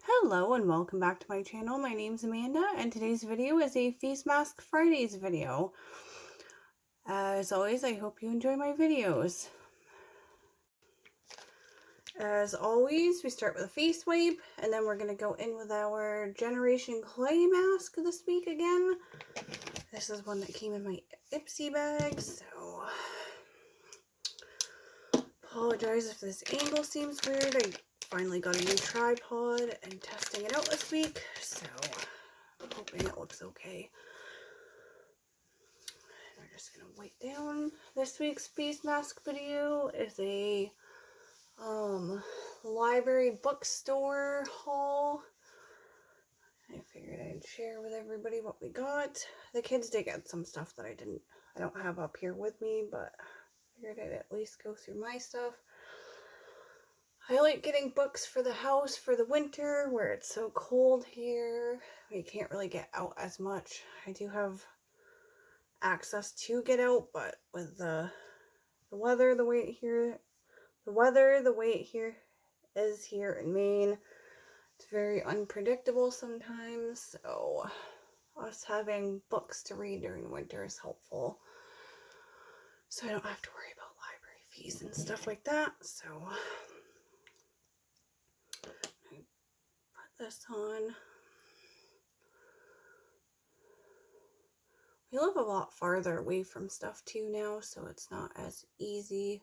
Hello and welcome back to my channel. My name's Amanda and today's video is a Face Mask Fridays video. As always, I hope you enjoy my videos. As always, we start with a face wipe and then we're going to go in with our Generation Clay mask this week again. This is one that came in my Ipsy bag, so apologize if this angle seems weird. I finally got a new tripod and testing it out this week, so I'm hoping it looks okay. We're just gonna wipe down. This week's face mask video is a library bookstore haul. I figured I'd share with everybody what we got. The kids did get some stuff that I don't have up here with me, but I figured I'd at least go through my stuff. I like getting books for the house for the winter where it's so cold here. We can't really get out as much. I do have access to get out, but with the weather the way it here is here in Maine, it's very unpredictable sometimes, so us having books to read during winter is helpful, so I don't have to worry about library fees and stuff like that. So I put this on. We live a lot farther away from stuff too now, so it's not as easy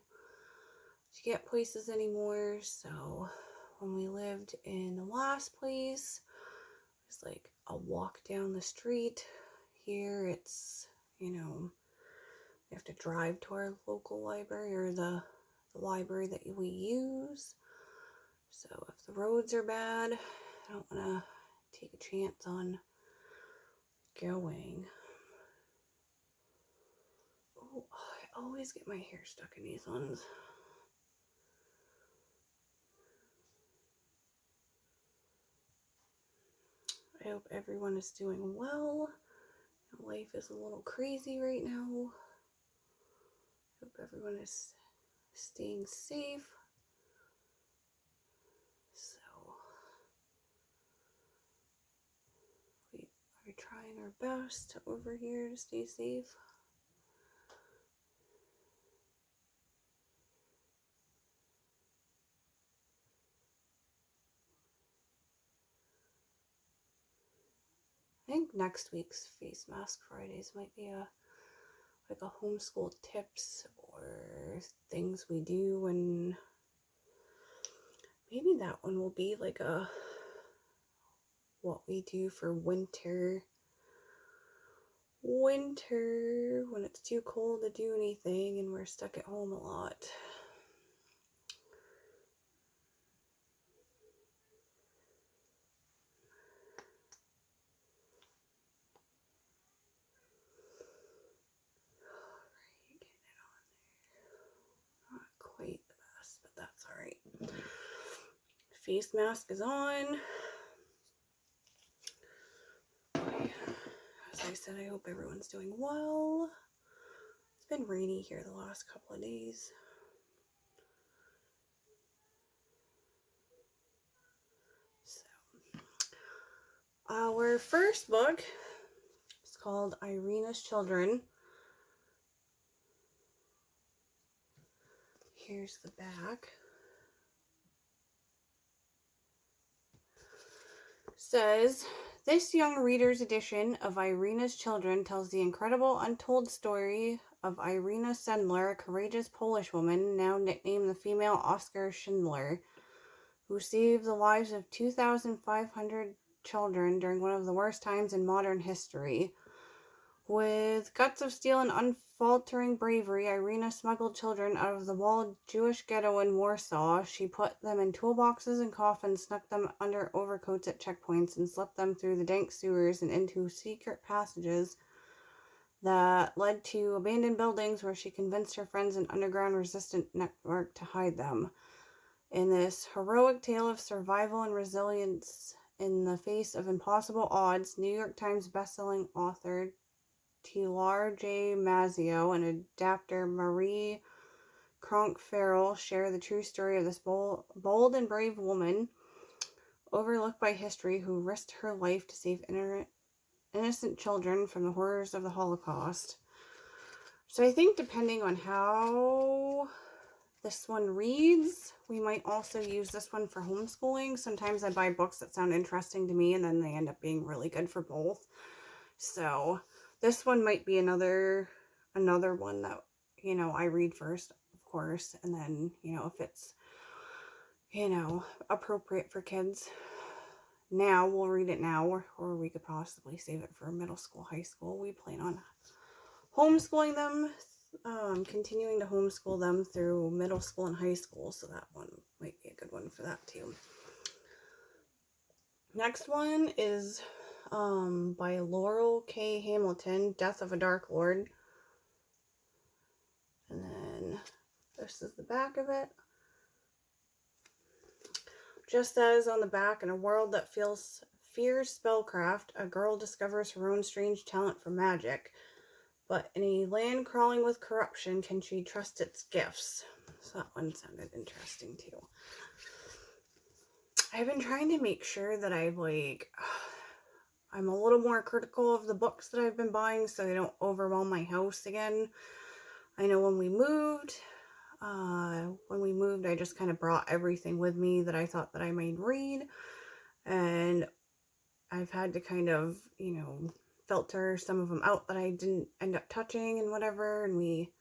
to get places anymore. So when we lived in the last place, it's like a walk down the street. Here it's, we have to drive to our local library or the library that we use. So if the roads are bad, I don't want to take a chance on going. Oh, I always get my hair stuck in these ones. I hope everyone is doing well. Life is a little crazy right now. I hope everyone is staying safe. So we are trying our best over here to stay safe. I think next week's Face Mask Fridays might be like a homeschool tips or things we do, and maybe that one will be like a what we do for winter when it's too cold to do anything and we're stuck at home a lot. Quite the best, but that's all right. Face mask is on. As I said, I hope everyone's doing well. It's been rainy here the last couple of days. So, our first book is called Irina's Children. Here's the back. Says, this young reader's edition of Irina's Children tells the incredible untold story of Irina Sendler, a courageous Polish woman, now nicknamed the female Oskar Schindler, who saved the lives of 2,500 children during one of the worst times in modern history. With guts of steel and unfaltering bravery, Irina smuggled children out of the walled Jewish ghetto in Warsaw. She put them in toolboxes and coffins, snuck them under overcoats at checkpoints, and slipped them through the dank sewers and into secret passages that led to abandoned buildings where she convinced her friends an underground resistance network to hide them. In this heroic tale of survival and resilience in the face of impossible odds, New York Times bestselling author Tilar J. Mazzeo and adapter Marie Cronk Farrell share the true story of this bold and brave woman. overlooked by history, who risked her life to save innocent children from the horrors of the Holocaust. So I think depending on how this one reads, we might also use this one for homeschooling. Sometimes I buy books that sound interesting to me and then they end up being really good for both. So this one might be another one that, I read first, of course, and then, if it's, appropriate for kids now, we'll read it now, or we could possibly save it for middle school, high school. We plan on homeschooling them, continuing to homeschool them through middle school and high school, so that one might be a good one for that too. Next one is by Laurel K. Hamilton, Death of a Dark Lord. And then this is the back of it. Just as on the back, in a world that fears spellcraft, a girl discovers her own strange talent for magic. But in a land crawling with corruption, can she trust its gifts? So that one sounded interesting too. I've been trying to make sure that I'm a little more critical of the books that I've been buying so they don't overwhelm my house again. I know when we moved, I just kind of brought everything with me that I thought that I might read. And I've had to kind of, filter some of them out that I didn't end up touching and whatever, and we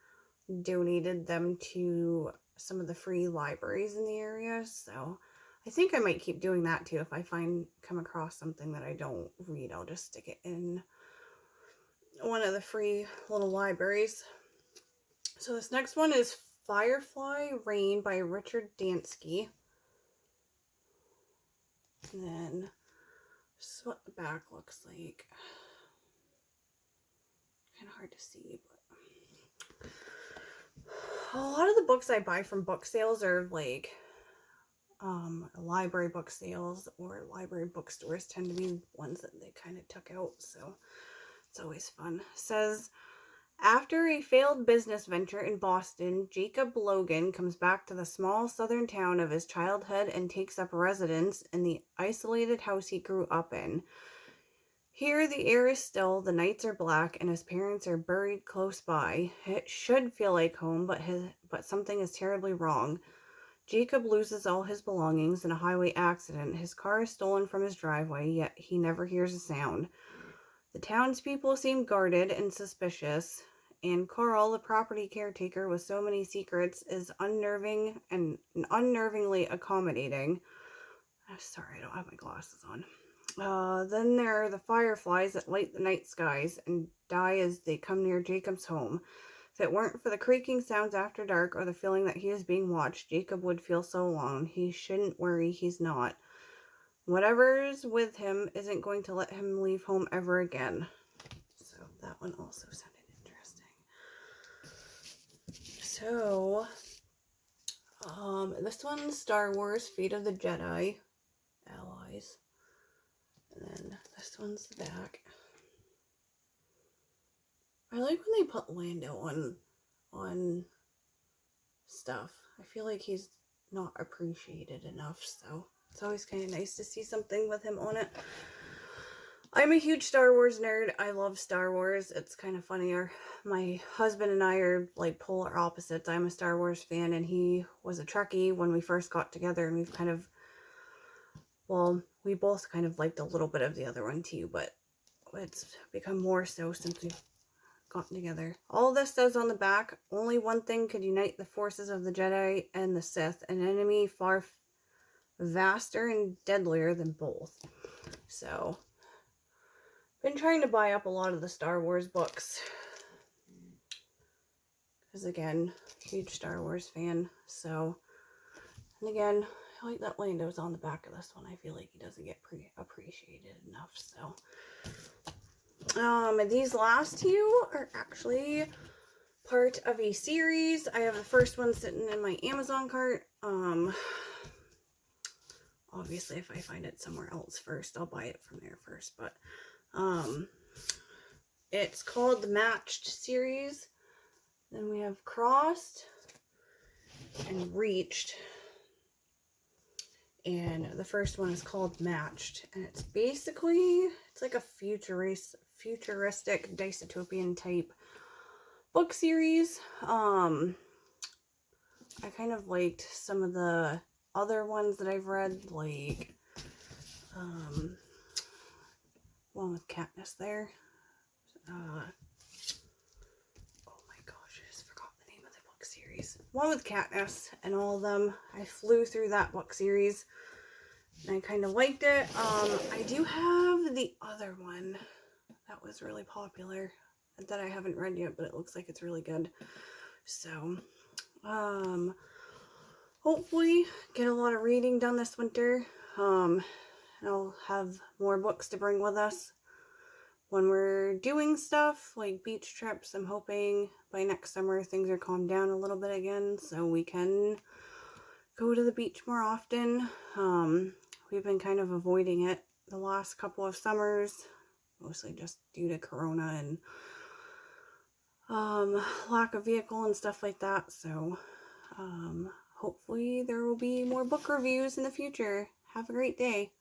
donated them to some of the free libraries in the area. So I think I might keep doing that too. If I come across something that I don't read, I'll just stick it in one of the free little libraries. So this next one is Firefly Rain by Richard Dansky. And then this is what the back looks like. Kind of hard to see, but a lot of the books I buy from book sales are library book sales, or library bookstores tend to be ones that they kind of took out, so it's always fun. It says, after a failed business venture in Boston, Jacob Logan comes back to the small southern town of his childhood and takes up residence in the isolated house he grew up in. Here the air is still, the nights are black, and his parents are buried close by. It should feel like home, but something is terribly wrong. Jacob loses all his belongings in a highway accident. His car is stolen from his driveway, yet he never hears a sound. The townspeople seem guarded and suspicious, and Carl, the property caretaker with so many secrets, is unnerving and unnervingly accommodating. Sorry, I don't have my glasses on. Then there are the fireflies that light the night skies and die as they come near Jacob's home. If it weren't for the creaking sounds after dark or the feeling that he is being watched, Jacob would feel so alone. He shouldn't worry, he's not. Whatever's with him isn't going to let him leave home ever again. So that one also sounded interesting. So, this one's Star Wars, Fate of the Jedi, Allies. And then this one's the back. I like when they put Lando on stuff. I feel like he's not appreciated enough, so it's always kind of nice to see something with him on it. I'm a huge Star Wars nerd. I love Star Wars. It's kind of funny. My husband and I are like polar opposites. I'm a Star Wars fan, and he was a Trekkie when we first got together, and we've kind of, we both kind of liked a little bit of the other one too, but it's become more so since we've gotten together. All this says on the back, only one thing could unite the forces of the Jedi and the Sith, an enemy far vaster and deadlier than both. So, been trying to buy up a lot of the Star Wars books, because again, huge Star Wars fan. So, and again, I like that Lando's on the back of this one. I feel like he doesn't get appreciated enough. So, these last two are actually part of a series. I have the first one sitting in my Amazon cart. Obviously, if I find it somewhere else first, I'll buy it from there first. But, it's called the Matched series. Then we have Crossed and Reached. And the first one is called Matched, and it's basically, it's like a futuristic dystopian type book series. I kind of liked some of the other ones that I've read, like one with Katniss there. Oh my gosh, I just forgot the name of the book series. One with Katniss and all of them. I flew through that book series and I kind of liked it. I do have the other one that was really popular that I haven't read yet, but it looks like it's really good. So, hopefully get a lot of reading done this winter. I'll have more books to bring with us when we're doing stuff like beach trips. I'm hoping by next summer things are calmed down a little bit again so we can go to the beach more often. We've been kind of avoiding it the last couple of summers, mostly just due to Corona and lack of vehicle and stuff like that. So hopefully there will be more book reviews in the future. Have a great day.